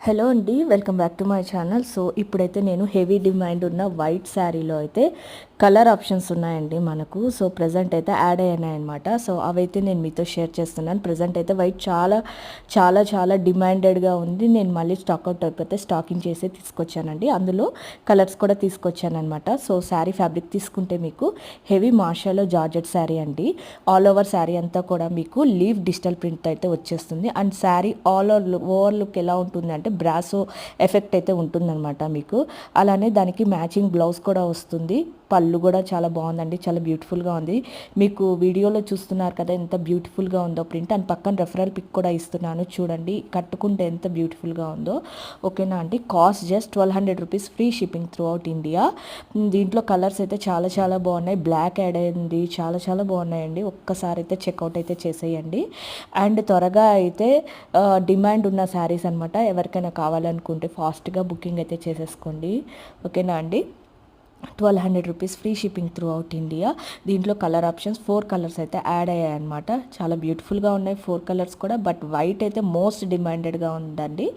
Hello అండి, welcome back to my channel. So ఇప్పుడైతే నేను హెవీ డిమాండ్ ఉన్న వైట్ శారీలో అయితే కలర్ ఆప్షన్స్ ఉన్నాయండి మనకు. సో ప్రజెంట్ అయితే యాడ్ అయ్యాయి అనమాట. సో అవైతే నేను మీతో షేర్ చేస్తున్నాను. ప్రజెంట్ అయితే వైట్ చాలా చాలా చాలా డిమాండెడ్గా ఉంది. నేను మళ్ళీ స్టాక్అవుట్ అయిపోతే స్టాకింగ్ చేసి తీసుకొచ్చానండి. అందులో కలర్స్ కూడా తీసుకొచ్చాను అనమాట. సో శారీ ఫ్యాబ్రిక్ తీసుకుంటే మీకు హెవీ మార్షాలో జార్జెట్ శారీ అండి. ఆల్ ఓవర్ శారీ అంతా కూడా మీకు లీవ్ డిజిటల్ ప్రింట్ అయితే వచ్చేస్తుంది. అండ్ శారీ ఓవర్ లుక్ ఎలా ఉంటుంది అంటే బ్రాసో ఎఫెక్ట్ అయితే ఉంటుందన్నమాట మీకు. అలానే దానికి మ్యాచింగ్ బ్లౌజ్ కూడా వస్తుంది. పళ్ళు కూడా చాలా బాగుందండి, చాలా బ్యూటిఫుల్గా ఉంది. మీకు వీడియోలో చూస్తున్నారు కదా ఎంత బ్యూటిఫుల్గా ఉందో ప్రింట్. అండ్ పక్కన రెఫరల్ పిక్ కూడా ఇస్తున్నాను చూడండి, కట్టుకుంటే ఎంత బ్యూటిఫుల్గా ఉందో. ఓకేనా అండి. Cost just 1200 rupees, free shipping through out India. దీంట్లో కలర్స్ అయితే చాలా చాలా బాగున్నాయి. బ్లాక్ యాడ్ అయింది, చాలా చాలా బాగున్నాయండి. ఒక్కసారి అయితే చెక్అవుట్ అయితే చేసేయండి. అండ్ త్వరగా అయితే డిమాండ్ ఉన్న శారీస్ అనమాట. ఎవరికైనా కావాలనుకుంటే ఫాస్ట్గా బుకింగ్ అయితే చేసేసుకోండి. ఓకేనా అండి. 1200 rupees, free shipping through out India. దీంట్లో కలర్ ఆప్షన్స్ 4 కలర్స్ అయితే యాడ్ అయ్యాయి అనమాట. చాలా బ్యూటిఫుల్గా ఉన్నాయి 4 కలర్స్ కూడా. బట్ వైట్ అయితే మోస్ట్ డిమాండెడ్గా ఉందండి.